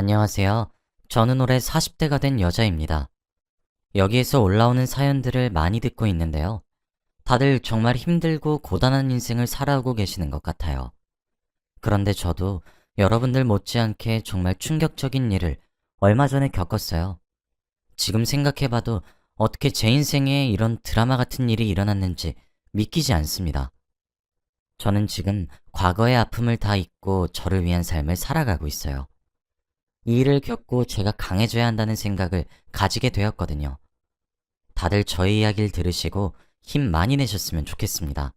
안녕하세요. 저는 올해 40대가 된 여자입니다. 여기에서 올라오는 사연들을 많이 듣고 있는데요. 다들 정말 힘들고 고단한 인생을 살아오고 계시는 것 같아요. 그런데 저도 여러분들 못지않게 정말 충격적인 일을 얼마 전에 겪었어요. 지금 생각해봐도 어떻게 제 인생에 이런 드라마 같은 일이 일어났는지 믿기지 않습니다. 저는 지금 과거의 아픔을 다 잊고 저를 위한 삶을 살아가고 있어요. 이 일을 겪고 제가 강해져야 한다는 생각을 가지게 되었거든요. 다들 저의 이야기를 들으시고 힘 많이 내셨으면 좋겠습니다.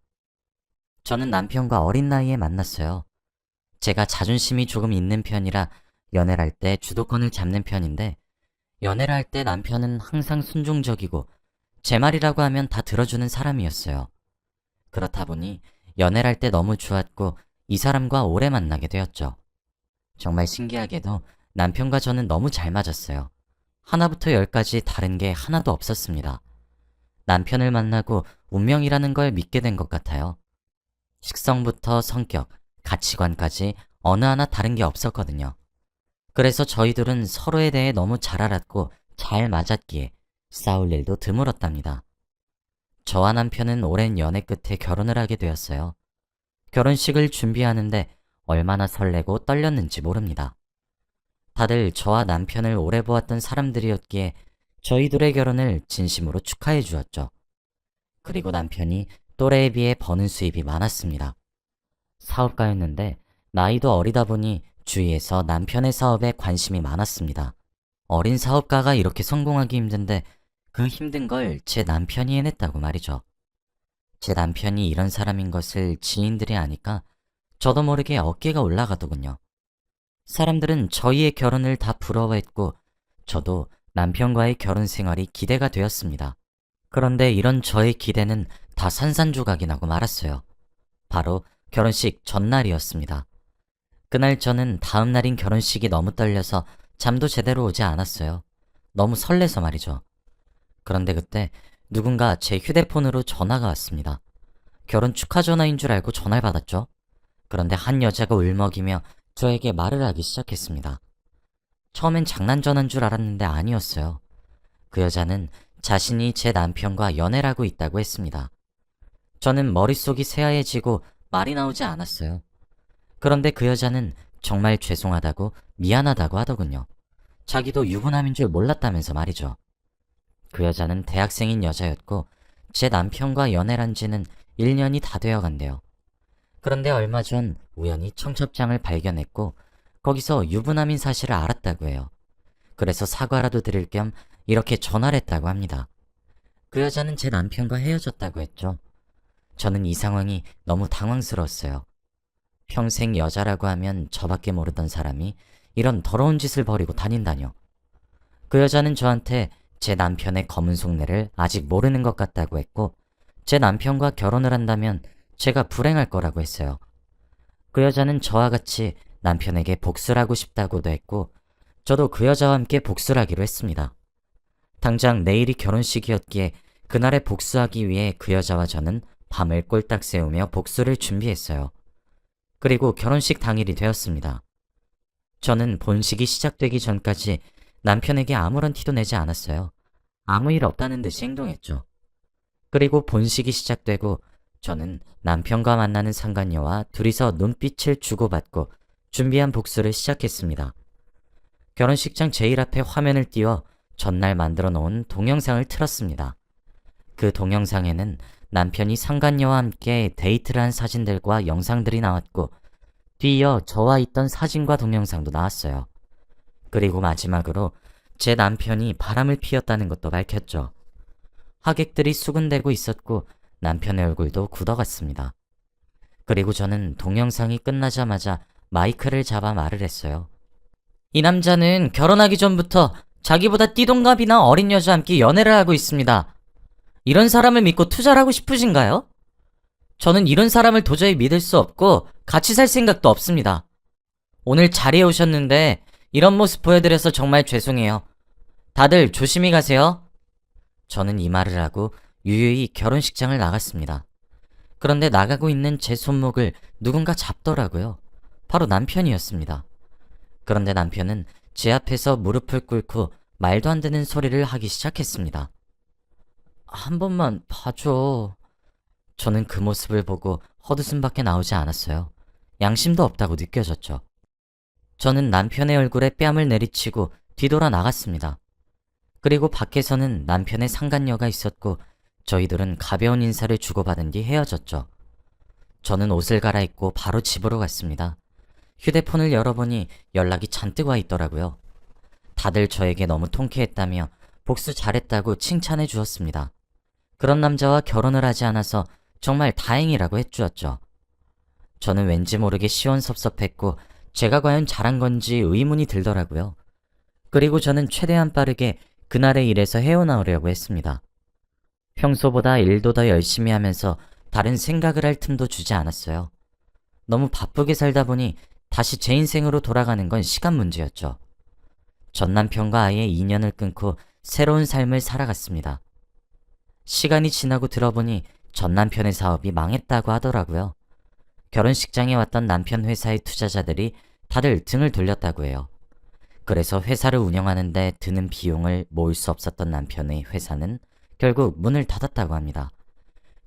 저는 남편과 어린 나이에 만났어요. 제가 자존심이 조금 있는 편이라 연애를 할 때 주도권을 잡는 편인데, 연애를 할 때 남편은 항상 순종적이고 제 말이라고 하면 다 들어주는 사람이었어요. 그렇다 보니 연애를 할 때 너무 좋았고 이 사람과 오래 만나게 되었죠. 정말 신기하게도 남편과 저는 너무 잘 맞았어요. 하나부터 열까지 다른 게 하나도 없었습니다. 남편을 만나고 운명이라는 걸 믿게 된 것 같아요. 식성부터 성격, 가치관까지 어느 하나 다른 게 없었거든요. 그래서 저희 둘은 서로에 대해 너무 잘 알았고 잘 맞았기에 싸울 일도 드물었답니다. 저와 남편은 오랜 연애 끝에 결혼을 하게 되었어요. 결혼식을 준비하는데 얼마나 설레고 떨렸는지 모릅니다. 다들 저와 남편을 오래 보았던 사람들이었기에 저희 둘의 결혼을 진심으로 축하해 주었죠. 그리고 남편이 또래에 비해 버는 수입이 많았습니다. 사업가였는데 나이도 어리다 보니 주위에서 남편의 사업에 관심이 많았습니다. 어린 사업가가 이렇게 성공하기 힘든데 그 힘든 걸 제 남편이 해냈다고 말이죠. 제 남편이 이런 사람인 것을 지인들이 아니까 저도 모르게 어깨가 올라가더군요. 사람들은 저희의 결혼을 다 부러워했고 저도 남편과의 결혼 생활이 기대가 되었습니다. 그런데 이런 저의 기대는 다 산산조각이 나고 말았어요. 바로 결혼식 전날이었습니다. 그날 저는 다음 날인 결혼식이 너무 떨려서 잠도 제대로 오지 않았어요. 너무 설레서 말이죠. 그런데 그때 누군가 제 휴대폰으로 전화가 왔습니다. 결혼 축하 전화인 줄 알고 전화를 받았죠. 그런데 한 여자가 울먹이며 저에게 말을 하기 시작했습니다. 처음엔 장난 전화인 줄 알았는데 아니었어요. 그 여자는 자신이 제 남편과 연애를 하고 있다고 했습니다. 저는 머릿속이 새하얘지고 말이 나오지 않았어요. 그런데 그 여자는 정말 죄송하다고 미안하다고 하더군요. 자기도 유부남인 줄 몰랐다면서 말이죠. 그 여자는 대학생인 여자였고 제 남편과 연애를 한 지는 1년이 다 되어 간대요. 그런데 얼마 전 우연히 청첩장을 발견했고 거기서 유부남인 사실을 알았다고 해요. 그래서 사과라도 드릴 겸 이렇게 전화를 했다고 합니다. 그 여자는 제 남편과 헤어졌다고 했죠. 저는 이 상황이 너무 당황스러웠어요. 평생 여자라고 하면 저밖에 모르던 사람이 이런 더러운 짓을 벌이고 다닌다뇨. 그 여자는 저한테 제 남편의 검은 속내를 아직 모르는 것 같다고 했고 제 남편과 결혼을 한다면 제가 불행할 거라고 했어요. 그 여자는 저와 같이 남편에게 복수를 하고 싶다고도 했고 저도 그 여자와 함께 복수를 하기로 했습니다. 당장 내일이 결혼식이었기에 그날에 복수하기 위해 그 여자와 저는 밤을 꼴딱 새우며 복수를 준비했어요. 그리고 결혼식 당일이 되었습니다. 저는 본식이 시작되기 전까지 남편에게 아무런 티도 내지 않았어요. 아무 일 없다는 듯이 행동했죠. 그리고 본식이 시작되고 저는 남편과 만나는 상간녀와 둘이서 눈빛을 주고받고 준비한 복수를 시작했습니다. 결혼식장 제일 앞에 화면을 띄워 전날 만들어 놓은 동영상을 틀었습니다. 그 동영상에는 남편이 상간녀와 함께 데이트를 한 사진들과 영상들이 나왔고 뒤이어 저와 있던 사진과 동영상도 나왔어요. 그리고 마지막으로 제 남편이 바람을 피웠다는 것도 밝혔죠. 하객들이 수군대고 있었고 남편의 얼굴도 굳어갔습니다. 그리고 저는 동영상이 끝나자마자 마이크를 잡아 말을 했어요. 이 남자는 결혼하기 전부터 자기보다 띠동갑이나 어린 여자와 함께 연애를 하고 있습니다. 이런 사람을 믿고 투자를 하고 싶으신가요? 저는 이런 사람을 도저히 믿을 수 없고 같이 살 생각도 없습니다. 오늘 자리에 오셨는데 이런 모습 보여드려서 정말 죄송해요. 다들 조심히 가세요. 저는 이 말을 하고 유유히 결혼식장을 나갔습니다. 그런데 나가고 있는 제 손목을 누군가 잡더라고요. 바로 남편이었습니다. 그런데 남편은 제 앞에서 무릎을 꿇고 말도 안 되는 소리를 하기 시작했습니다. 한 번만 봐줘. 저는 그 모습을 보고 헛웃음밖에 나오지 않았어요. 양심도 없다고 느껴졌죠. 저는 남편의 얼굴에 뺨을 내리치고 뒤돌아 나갔습니다. 그리고 밖에서는 남편의 상간녀가 있었고 저희들은 가벼운 인사를 주고받은 뒤 헤어졌죠. 저는 옷을 갈아입고 바로 집으로 갔습니다. 휴대폰을 열어보니 연락이 잔뜩 와 있더라고요. 다들 저에게 너무 통쾌했다며 복수 잘했다고 칭찬해 주었습니다. 그런 남자와 결혼을 하지 않아서 정말 다행이라고 해주었죠. 저는 왠지 모르게 시원섭섭했고 제가 과연 잘한 건지 의문이 들더라고요. 그리고 저는 최대한 빠르게 그날의 일에서 헤어나오려고 했습니다. 평소보다 일도 더 열심히 하면서 다른 생각을 할 틈도 주지 않았어요. 너무 바쁘게 살다 보니 다시 제 인생으로 돌아가는 건 시간 문제였죠. 전 남편과 아예 인연을 끊고 새로운 삶을 살아갔습니다. 시간이 지나고 들어보니 전 남편의 사업이 망했다고 하더라고요. 결혼식장에 왔던 남편 회사의 투자자들이 다들 등을 돌렸다고 해요. 그래서 회사를 운영하는데 드는 비용을 모을 수 없었던 남편의 회사는 결국 문을 닫았다고 합니다.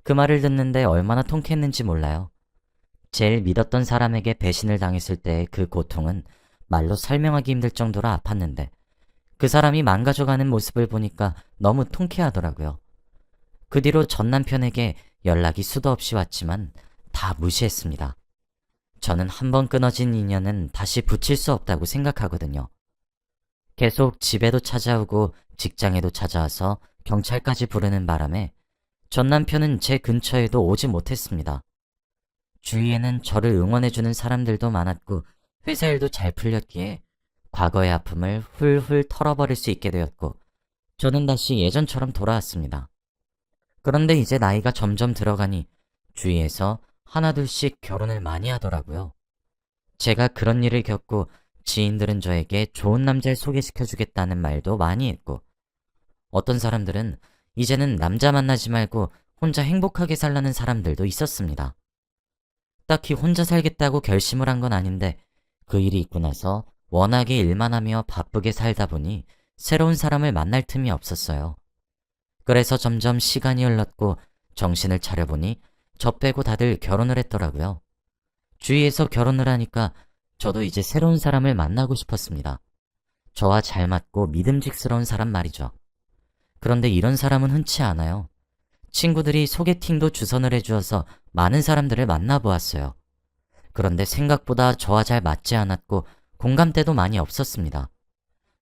그 말을 듣는데 얼마나 통쾌했는지 몰라요. 제일 믿었던 사람에게 배신을 당했을 때의 그 고통은 말로 설명하기 힘들 정도로 아팠는데 그 사람이 망가져가는 모습을 보니까 너무 통쾌하더라고요. 그 뒤로 전 남편에게 연락이 수도 없이 왔지만 다 무시했습니다. 저는 한 번 끊어진 인연은 다시 붙일 수 없다고 생각하거든요. 계속 집에도 찾아오고 직장에도 찾아와서 경찰까지 부르는 바람에 전 남편은 제 근처에도 오지 못했습니다. 주위에는 저를 응원해주는 사람들도 많았고 회사 일도 잘 풀렸기에 과거의 아픔을 훌훌 털어버릴 수 있게 되었고 저는 다시 예전처럼 돌아왔습니다. 그런데 이제 나이가 점점 들어가니 주위에서 하나둘씩 결혼을 많이 하더라고요. 제가 그런 일을 겪고 지인들은 저에게 좋은 남자를 소개시켜주겠다는 말도 많이 했고 어떤 사람들은 이제는 남자 만나지 말고 혼자 행복하게 살라는 사람들도 있었습니다. 딱히 혼자 살겠다고 결심을 한 건 아닌데 그 일이 있고 나서 워낙에 일만 하며 바쁘게 살다 보니 새로운 사람을 만날 틈이 없었어요. 그래서 점점 시간이 흘렀고 정신을 차려보니 저 빼고 다들 결혼을 했더라고요. 주위에서 결혼을 하니까 저도 이제 새로운 사람을 만나고 싶었습니다. 저와 잘 맞고 믿음직스러운 사람 말이죠. 그런데 이런 사람은 흔치 않아요. 친구들이 소개팅도 주선을 해주어서 많은 사람들을 만나보았어요. 그런데 생각보다 저와 잘 맞지 않았고 공감대도 많이 없었습니다.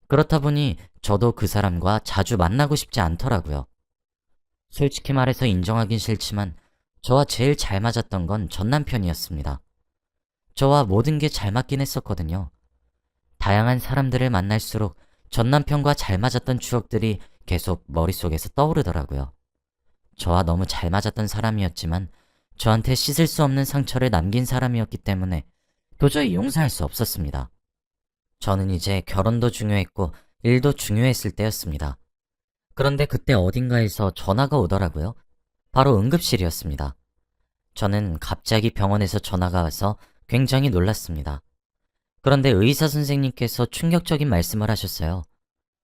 그렇다 보니 저도 그 사람과 자주 만나고 싶지 않더라고요. 솔직히 말해서 인정하긴 싫지만 저와 제일 잘 맞았던 건 전 남편이었습니다. 저와 모든 게 잘 맞긴 했었거든요. 다양한 사람들을 만날수록 전 남편과 잘 맞았던 추억들이 계속 머릿속에서 떠오르더라고요. 저와 너무 잘 맞았던 사람이었지만 저한테 씻을 수 없는 상처를 남긴 사람이었기 때문에 도저히 용서할 수 없었습니다. 저는 이제 결혼도 중요했고 일도 중요했을 때였습니다. 그런데 그때 어딘가에서 전화가 오더라고요. 바로 응급실이었습니다. 저는 갑자기 병원에서 전화가 와서 굉장히 놀랐습니다. 그런데 의사 선생님께서 충격적인 말씀을 하셨어요.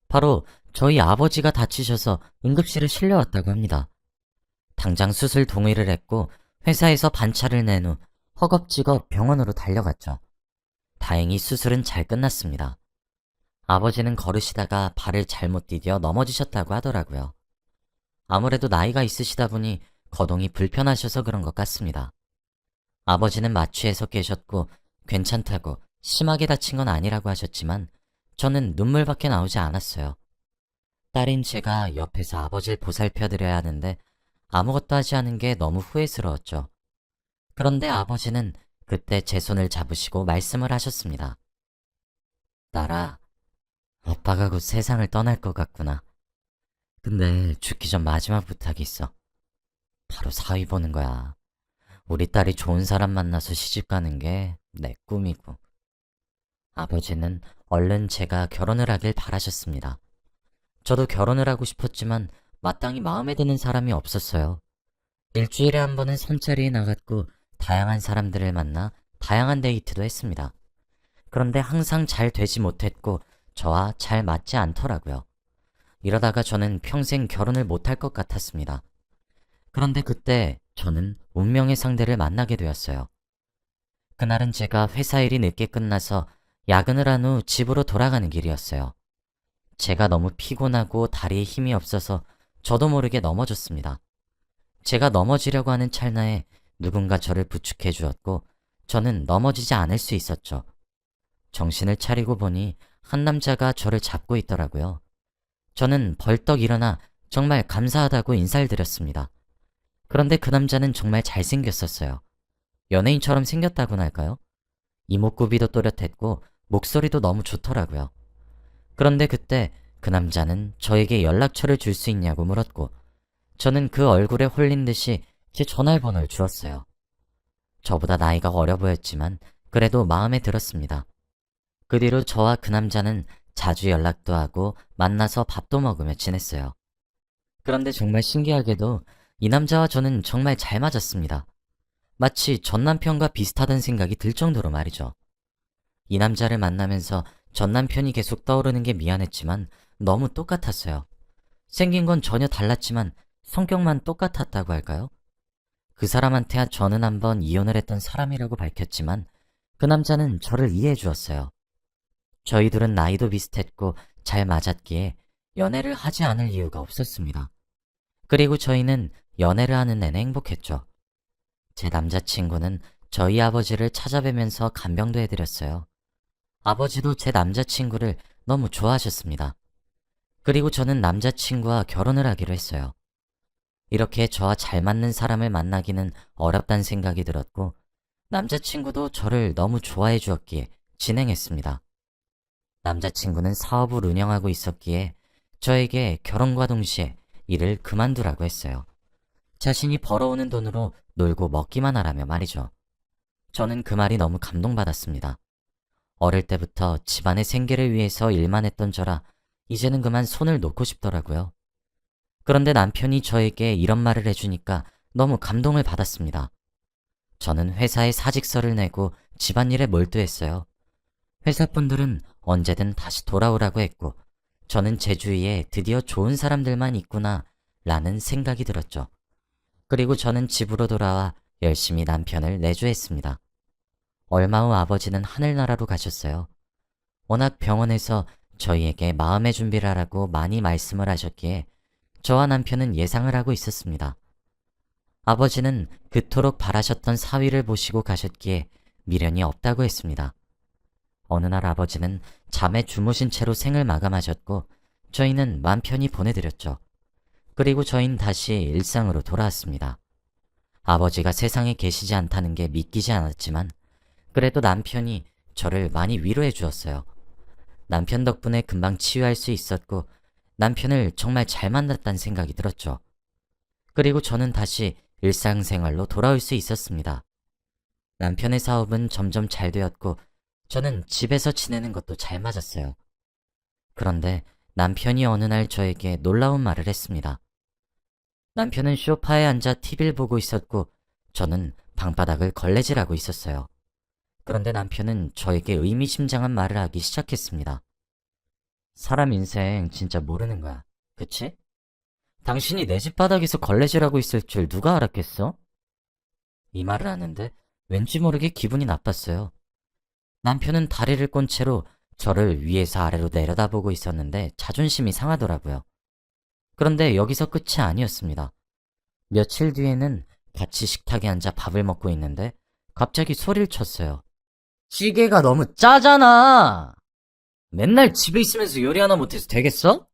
바로 저희 아버지가 다치셔서 응급실에 실려왔다고 합니다. 당장 수술 동의를 했고 회사에서 반차를 낸 후 허겁지겁 병원으로 달려갔죠. 다행히 수술은 잘 끝났습니다. 아버지는 걸으시다가 발을 잘못 디뎌 넘어지셨다고 하더라고요. 아무래도 나이가 있으시다 보니 거동이 불편하셔서 그런 것 같습니다. 아버지는 마취해서 깨셨고 괜찮다고 심하게 다친 건 아니라고 하셨지만 저는 눈물밖에 나오지 않았어요. 딸인 제가 옆에서 아버지를 보살펴드려야 하는데 아무것도 하지 않은 게 너무 후회스러웠죠. 그런데 아버지는 그때 제 손을 잡으시고 말씀을 하셨습니다. 딸아, 아빠가 곧 세상을 떠날 것 같구나. 근데 죽기 전 마지막 부탁이 있어. 바로 사위 보는 거야. 우리 딸이 좋은 사람 만나서 시집 가는 게 내 꿈이고. 아버지는 얼른 제가 결혼을 하길 바라셨습니다. 저도 결혼을 하고 싶었지만 마땅히 마음에 드는 사람이 없었어요. 일주일에 한 번은 선자리에 나갔고 다양한 사람들을 만나 다양한 데이트도 했습니다. 그런데 항상 잘 되지 못했고 저와 잘 맞지 않더라고요. 이러다가 저는 평생 결혼을 못할 것 같았습니다. 그런데 그때 저는 운명의 상대를 만나게 되었어요. 그날은 제가 회사 일이 늦게 끝나서 야근을 한 후 집으로 돌아가는 길이었어요. 제가 너무 피곤하고 다리에 힘이 없어서 저도 모르게 넘어졌습니다. 제가 넘어지려고 하는 찰나에 누군가 저를 부축해 주었고 저는 넘어지지 않을 수 있었죠. 정신을 차리고 보니 한 남자가 저를 잡고 있더라고요. 저는 벌떡 일어나 정말 감사하다고 인사를 드렸습니다. 그런데 그 남자는 정말 잘생겼었어요. 연예인처럼 생겼다고나 할까요? 이목구비도 또렷했고 목소리도 너무 좋더라고요. 그런데 그때 그 남자는 저에게 연락처를 줄 수 있냐고 물었고 저는 그 얼굴에 홀린 듯이 제 전화번호를 주었어요. 저보다 나이가 어려 보였지만 그래도 마음에 들었습니다. 그 뒤로 저와 그 남자는 자주 연락도 하고 만나서 밥도 먹으며 지냈어요. 그런데 정말 신기하게도 이 남자와 저는 정말 잘 맞았습니다. 마치 전 남편과 비슷하다는 생각이 들 정도로 말이죠. 이 남자를 만나면서 전 남편이 계속 떠오르는 게 미안했지만 너무 똑같았어요. 생긴 건 전혀 달랐지만 성격만 똑같았다고 할까요? 그 사람한테 저는 한번 이혼을 했던 사람이라고 밝혔지만 그 남자는 저를 이해해 주었어요. 저희 둘은 나이도 비슷했고 잘 맞았기에 연애를 하지 않을 이유가 없었습니다. 그리고 저희는 연애를 하는 내내 행복했죠. 제 남자친구는 저희 아버지를 찾아뵈면서 간병도 해드렸어요. 아버지도 제 남자친구를 너무 좋아하셨습니다. 그리고 저는 남자친구와 결혼을 하기로 했어요. 이렇게 저와 잘 맞는 사람을 만나기는 어렵다는 생각이 들었고 남자친구도 저를 너무 좋아해 주었기에 진행했습니다. 남자친구는 사업을 운영하고 있었기에 저에게 결혼과 동시에 일을 그만두라고 했어요. 자신이 벌어오는 돈으로 놀고 먹기만 하라며 말이죠. 저는 그 말이 너무 감동받았습니다. 어릴 때부터 집안의 생계를 위해서 일만 했던 저라 이제는 그만 손을 놓고 싶더라고요. 그런데 남편이 저에게 이런 말을 해주니까 너무 감동을 받았습니다. 저는 회사에 사직서를 내고 집안일에 몰두했어요. 회사분들은 언제든 다시 돌아오라고 했고 저는 제 주위에 드디어 좋은 사람들만 있구나 라는 생각이 들었죠. 그리고 저는 집으로 돌아와 열심히 남편을 내조했습니다. 얼마 후 아버지는 하늘나라로 가셨어요. 워낙 병원에서 저희에게 마음의 준비를 하라고 많이 말씀을 하셨기에 저와 남편은 예상을 하고 있었습니다. 아버지는 그토록 바라셨던 사위를 보시고 가셨기에 미련이 없다고 했습니다. 어느 날 아버지는 잠에 주무신 채로 생을 마감하셨고 저희는 맘 편히 보내드렸죠. 그리고 저희는 다시 일상으로 돌아왔습니다. 아버지가 세상에 계시지 않다는 게 믿기지 않았지만 그래도 남편이 저를 많이 위로해 주었어요. 남편 덕분에 금방 치유할 수 있었고 남편을 정말 잘 만났다는 생각이 들었죠. 그리고 저는 다시 일상생활로 돌아올 수 있었습니다. 남편의 사업은 점점 잘 되었고 저는 집에서 지내는 것도 잘 맞았어요. 그런데 남편이 어느 날 저에게 놀라운 말을 했습니다. 남편은 소파에 앉아 TV를 보고 있었고 저는 방바닥을 걸레질하고 있었어요. 그런데 남편은 저에게 의미심장한 말을 하기 시작했습니다. 사람 인생 진짜 모르는 거야. 그치? 당신이 내 집 바닥에서 걸레질하고 있을 줄 누가 알았겠어? 이 말을 하는데 왠지 모르게 기분이 나빴어요. 남편은 다리를 꼰 채로 저를 위에서 아래로 내려다보고 있었는데 자존심이 상하더라고요. 그런데 여기서 끝이 아니었습니다. 며칠 뒤에는 같이 식탁에 앉아 밥을 먹고 있는데 갑자기 소리를 쳤어요. 찌개가 너무 짜잖아! 맨날 집에 있으면서 요리 하나 못해서 되겠어?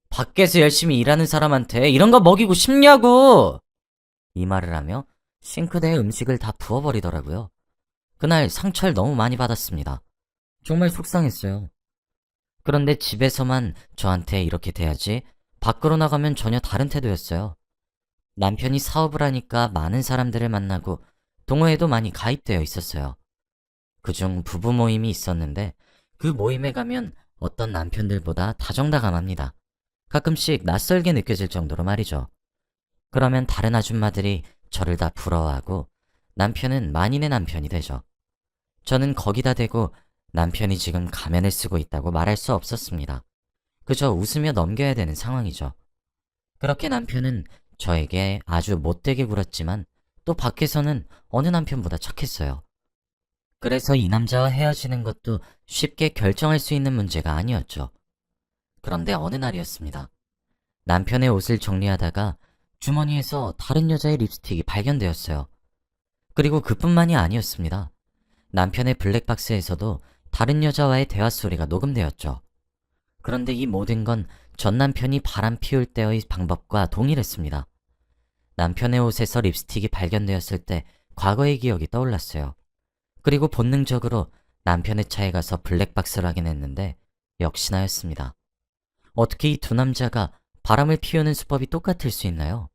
밖에서 열심히 일하는 사람한테 이런 거 먹이고 싶냐고! 이 말을 하며 싱크대에 음식을 다 부어버리더라고요. 그날 상처를 너무 많이 받았습니다. 정말 속상했어요. 그런데 집에서만 저한테 이렇게 돼야지 밖으로 나가면 전혀 다른 태도였어요. 남편이 사업을 하니까 많은 사람들을 만나고 동호회도 많이 가입되어 있었어요. 그중 부부 모임이 있었는데 그 모임에 가면 어떤 남편들보다 다정다감합니다. 가끔씩 낯설게 느껴질 정도로 말이죠. 그러면 다른 아줌마들이 저를 다 부러워하고 남편은 만인의 남편이 되죠. 저는 거기다 대고 남편이 지금 가면을 쓰고 있다고 말할 수 없었습니다. 그저 웃으며 넘겨야 되는 상황이죠. 그렇게 남편은 저에게 아주 못되게 굴었지만 또 밖에서는 어느 남편보다 착했어요. 그래서 이 남자와 헤어지는 것도 쉽게 결정할 수 있는 문제가 아니었죠. 그런데 어느 날이었습니다. 남편의 옷을 정리하다가 주머니에서 다른 여자의 립스틱이 발견되었어요. 그리고 그뿐만이 아니었습니다. 남편의 블랙박스에서도 다른 여자와의 대화 소리가 녹음되었죠. 그런데 이 모든 건 전 남편이 바람 피울 때의 방법과 동일했습니다. 남편의 옷에서 립스틱이 발견되었을 때 과거의 기억이 떠올랐어요. 그리고 본능적으로 남편의 차에 가서 블랙박스를 확인했는데 역시나였습니다. 어떻게 이 두 남자가 바람을 피우는 수법이 똑같을 수 있나요?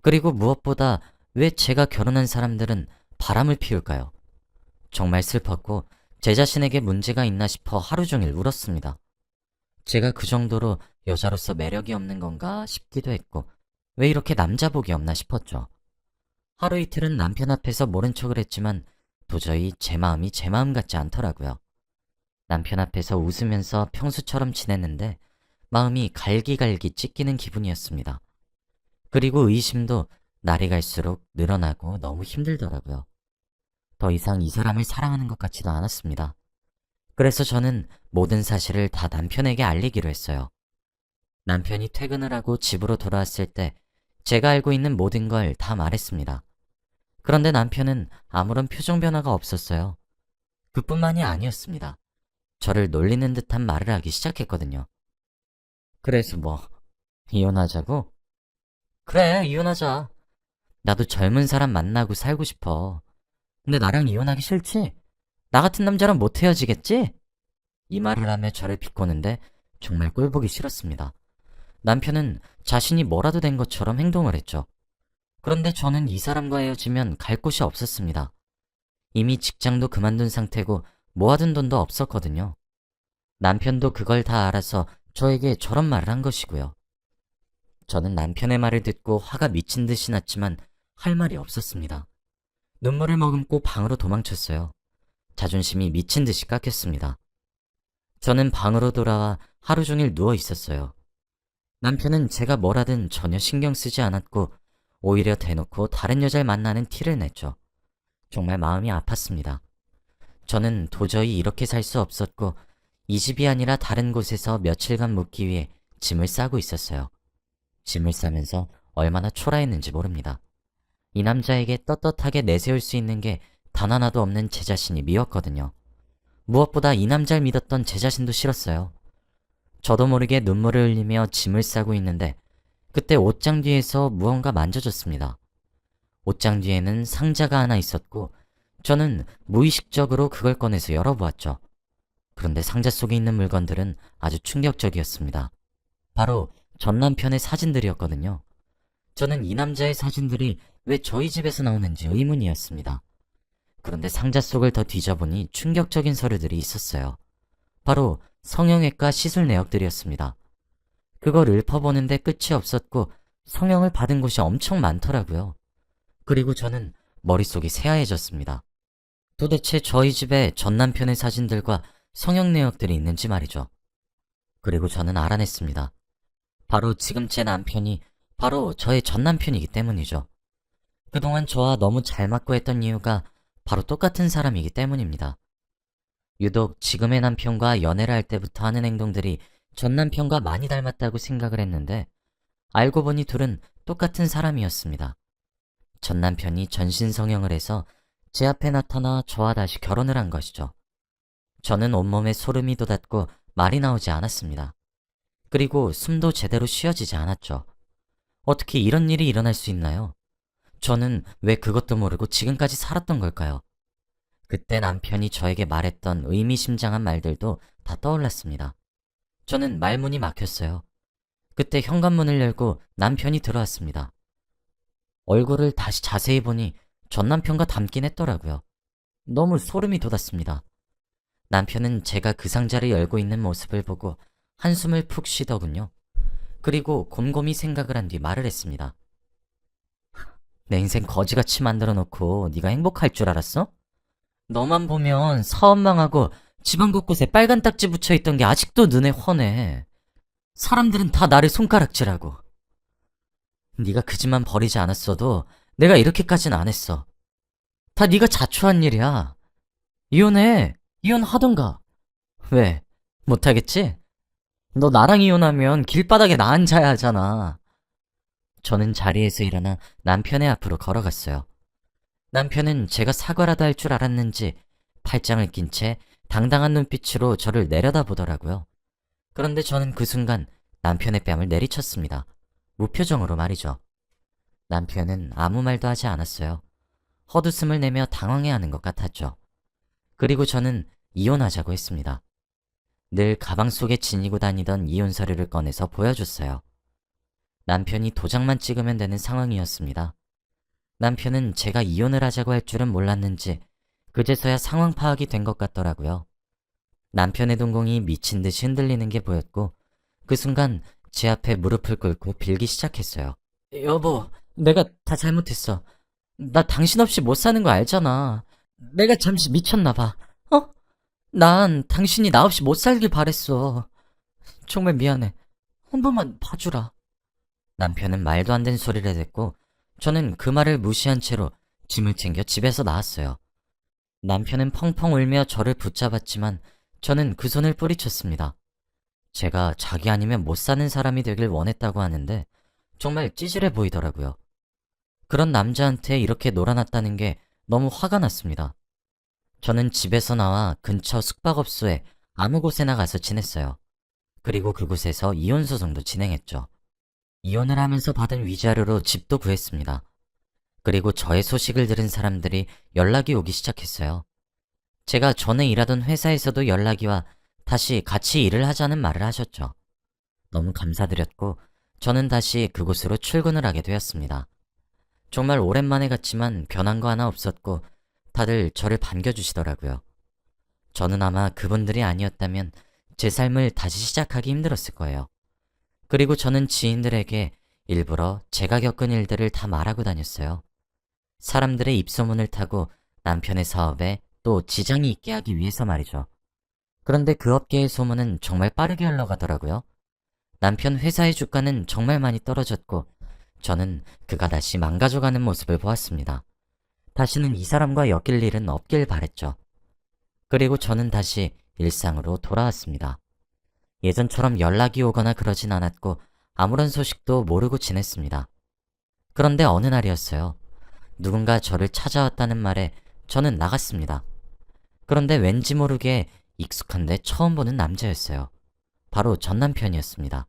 그리고 무엇보다 왜 제가 결혼한 사람들은 바람을 피울까요? 정말 슬펐고 제 자신에게 문제가 있나 싶어 하루 종일 울었습니다. 제가 그 정도로 여자로서 매력이 없는 건가 싶기도 했고 왜 이렇게 남자복이 없나 싶었죠. 하루 이틀은 남편 앞에서 모른 척을 했지만 도저히 제 마음이 제 마음 같지 않더라고요. 남편 앞에서 웃으면서 평소처럼 지냈는데 마음이 갈기갈기 찢기는 기분이었습니다. 그리고 의심도 날이 갈수록 늘어나고 너무 힘들더라고요. 더 이상 이 사람을 사랑하는 것 같지도 않았습니다. 그래서 저는 모든 사실을 다 남편에게 알리기로 했어요. 남편이 퇴근을 하고 집으로 돌아왔을 때 제가 알고 있는 모든 걸 다 말했습니다. 그런데 남편은 아무런 표정 변화가 없었어요. 그뿐만이 아니었습니다. 저를 놀리는 듯한 말을 하기 시작했거든요. 그래서 뭐, 이혼하자고? 그래, 이혼하자. 나도 젊은 사람 만나고 살고 싶어. 근데 나랑 이혼하기 싫지? 나 같은 남자랑 못 헤어지겠지? 이 말을 하며 저를 비꼬는데 정말 꼴보기 싫었습니다. 남편은 자신이 뭐라도 된 것처럼 행동을 했죠. 그런데 저는 이 사람과 헤어지면 갈 곳이 없었습니다. 이미 직장도 그만둔 상태고 모아둔 돈도 없었거든요. 남편도 그걸 다 알아서 저에게 저런 말을 한 것이고요. 저는 남편의 말을 듣고 화가 미친 듯이 났지만 할 말이 없었습니다. 눈물을 머금고 방으로 도망쳤어요. 자존심이 미친 듯이 깎였습니다. 저는 방으로 돌아와 하루 종일 누워 있었어요. 남편은 제가 뭘 하든 전혀 신경 쓰지 않았고 오히려 대놓고 다른 여자를 만나는 티를 냈죠. 정말 마음이 아팠습니다. 저는 도저히 이렇게 살 수 없었고 이 집이 아니라 다른 곳에서 며칠간 묵기 위해 짐을 싸고 있었어요. 짐을 싸면서 얼마나 초라했는지 모릅니다. 이 남자에게 떳떳하게 내세울 수 있는 게 단 하나도 없는 제 자신이 미웠거든요. 무엇보다 이 남자를 믿었던 제 자신도 싫었어요. 저도 모르게 눈물을 흘리며 짐을 싸고 있는데 그때 옷장 뒤에서 무언가 만져졌습니다. 옷장 뒤에는 상자가 하나 있었고 저는 무의식적으로 그걸 꺼내서 열어보았죠. 그런데 상자 속에 있는 물건들은 아주 충격적이었습니다. 바로 전 남편의 사진들이었거든요. 저는 이 남자의 사진들이 왜 저희 집에서 나오는지 의문이었습니다. 그런데 상자 속을 더 뒤져보니 충격적인 서류들이 있었어요. 바로 성형외과 시술 내역들이었습니다. 그걸 읊어보는데 끝이 없었고 성형을 받은 곳이 엄청 많더라고요. 그리고 저는 머릿속이 새하얘졌습니다. 도대체 저희 집에 전 남편의 사진들과 성형 내역들이 있는지 말이죠. 그리고 저는 알아냈습니다. 바로 지금 제 남편이 바로 저의 전 남편이기 때문이죠. 그동안 저와 너무 잘 맞고 했던 이유가 바로 똑같은 사람이기 때문입니다. 유독 지금의 남편과 연애를 할 때부터 하는 행동들이 전 남편과 많이 닮았다고 생각을 했는데 알고 보니 둘은 똑같은 사람이었습니다. 전 남편이 전신 성형을 해서 제 앞에 나타나 저와 다시 결혼을 한 것이죠. 저는 온몸에 소름이 돋았고 말이 나오지 않았습니다. 그리고 숨도 제대로 쉬어지지 않았죠. 어떻게 이런 일이 일어날 수 있나요? 저는 왜 그것도 모르고 지금까지 살았던 걸까요? 그때 남편이 저에게 말했던 의미심장한 말들도 다 떠올랐습니다. 저는 말문이 막혔어요. 그때 현관문을 열고 남편이 들어왔습니다. 얼굴을 다시 자세히 보니 전 남편과 닮긴 했더라고요. 너무 소름이 돋았습니다. 남편은 제가 그 상자를 열고 있는 모습을 보고 한숨을 푹 쉬더군요. 그리고 곰곰이 생각을 한 뒤 말을 했습니다. 내 인생 거지같이 만들어 놓고 네가 행복할 줄 알았어? 너만 보면 사업 망하고 집안 곳곳에 빨간 딱지 붙여있던 게 아직도 눈에 훤해. 사람들은 다 나를 손가락질하고. 네가 그 집만 버리지 않았어도 내가 이렇게까진 안 했어. 다 네가 자초한 일이야. 이혼해. 이혼하던가. 왜? 못하겠지? 너 나랑 이혼하면 길바닥에 나 앉아야 하잖아. 저는 자리에서 일어나 남편의 앞으로 걸어갔어요. 남편은 제가 사과라도 할 줄 알았는지 팔짱을 낀 채 당당한 눈빛으로 저를 내려다보더라고요. 그런데 저는 그 순간 남편의 뺨을 내리쳤습니다. 무표정으로 말이죠. 남편은 아무 말도 하지 않았어요. 헛웃음을 내며 당황해하는 것 같았죠. 그리고 저는 이혼하자고 했습니다. 늘 가방 속에 지니고 다니던 이혼 서류를 꺼내서 보여줬어요. 남편이 도장만 찍으면 되는 상황이었습니다. 남편은 제가 이혼을 하자고 할 줄은 몰랐는지 그제서야 상황 파악이 된 것 같더라고요. 남편의 동공이 미친 듯이 흔들리는 게 보였고 그 순간 제 앞에 무릎을 꿇고 빌기 시작했어요. 여보, 내가 다 잘못했어. 나 당신 없이 못 사는 거 알잖아. 내가 잠시 미쳤나 봐. 어? 난 당신이 나 없이 못 살길 바랬어. 정말 미안해. 한 번만 봐주라. 남편은 말도 안 되는 소리를 했고 저는 그 말을 무시한 채로 짐을 챙겨 집에서 나왔어요. 남편은 펑펑 울며 저를 붙잡았지만 저는 그 손을 뿌리쳤습니다. 제가 자기 아니면 못 사는 사람이 되길 원했다고 하는데 정말 찌질해 보이더라고요. 그런 남자한테 이렇게 놀아놨다는 게 너무 화가 났습니다. 저는 집에서 나와 근처 숙박업소에 아무 곳에나 가서 지냈어요. 그리고 그곳에서 이혼소송도 진행했죠. 이혼을 하면서 받은 위자료로 집도 구했습니다. 그리고 저의 소식을 들은 사람들이 연락이 오기 시작했어요. 제가 전에 일하던 회사에서도 연락이 와 다시 같이 일을 하자는 말을 하셨죠. 너무 감사드렸고 저는 다시 그곳으로 출근을 하게 되었습니다. 정말 오랜만에 갔지만 변한 거 하나 없었고 다들 저를 반겨주시더라고요. 저는 아마 그분들이 아니었다면 제 삶을 다시 시작하기 힘들었을 거예요. 그리고 저는 지인들에게 일부러 제가 겪은 일들을 다 말하고 다녔어요. 사람들의 입소문을 타고 남편의 사업에 또 지장이 있게 하기 위해서 말이죠. 그런데 그 업계의 소문은 정말 빠르게 흘러가더라고요. 남편 회사의 주가는 정말 많이 떨어졌고 저는 그가 다시 망가져가는 모습을 보았습니다. 다시는 이 사람과 엮일 일은 없길 바랬죠. 그리고 저는 다시 일상으로 돌아왔습니다. 예전처럼 연락이 오거나 그러진 않았고 아무런 소식도 모르고 지냈습니다. 그런데 어느 날이었어요. 누군가 저를 찾아왔다는 말에 저는 나갔습니다. 그런데 왠지 모르게 익숙한데 처음 보는 남자였어요. 바로 전 남편이었습니다.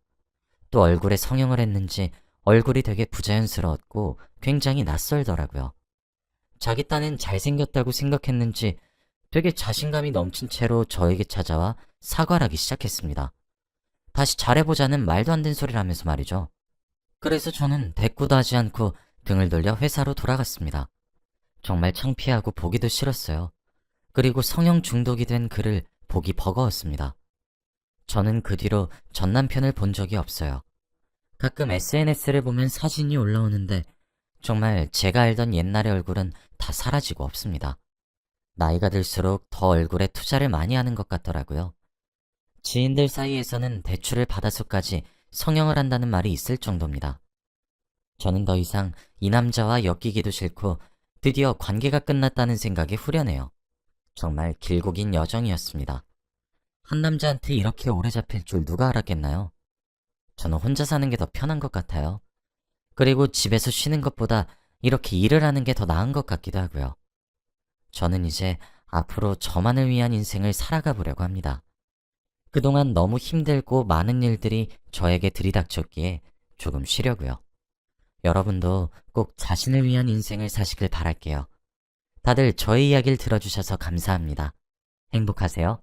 또 얼굴에 성형을 했는지 얼굴이 되게 부자연스러웠고 굉장히 낯설더라고요. 자기 딴엔 잘생겼다고 생각했는지 되게 자신감이 넘친 채로 저에게 찾아와 사과를 하기 시작했습니다. 다시 잘해보자는 말도 안 되는 소리를 하면서 말이죠. 그래서 저는 대꾸도 하지 않고 등을 돌려 회사로 돌아갔습니다. 정말 창피하고 보기도 싫었어요. 그리고 성형 중독이 된 그를 보기 버거웠습니다. 저는 그 뒤로 전 남편을 본 적이 없어요. 가끔 SNS를 보면 사진이 올라오는데 정말 제가 알던 옛날의 얼굴은 다 사라지고 없습니다. 나이가 들수록 더 얼굴에 투자를 많이 하는 것 같더라고요. 지인들 사이에서는 대출을 받아서까지 성형을 한다는 말이 있을 정도입니다. 저는 더 이상 이 남자와 엮이기도 싫고 드디어 관계가 끝났다는 생각이 후련해요. 정말 길고 긴 여정이었습니다. 한 남자한테 이렇게 오래 잡힐 줄 누가 알았겠나요? 저는 혼자 사는 게 더 편한 것 같아요. 그리고 집에서 쉬는 것보다 이렇게 일을 하는 게 더 나은 것 같기도 하고요. 저는 이제 앞으로 저만을 위한 인생을 살아가 보려고 합니다. 그동안 너무 힘들고 많은 일들이 저에게 들이닥쳤기에 조금 쉬려고요. 여러분도 꼭 자신을 위한 인생을 사시길 바랄게요. 다들 저의 이야기를 들어주셔서 감사합니다. 행복하세요.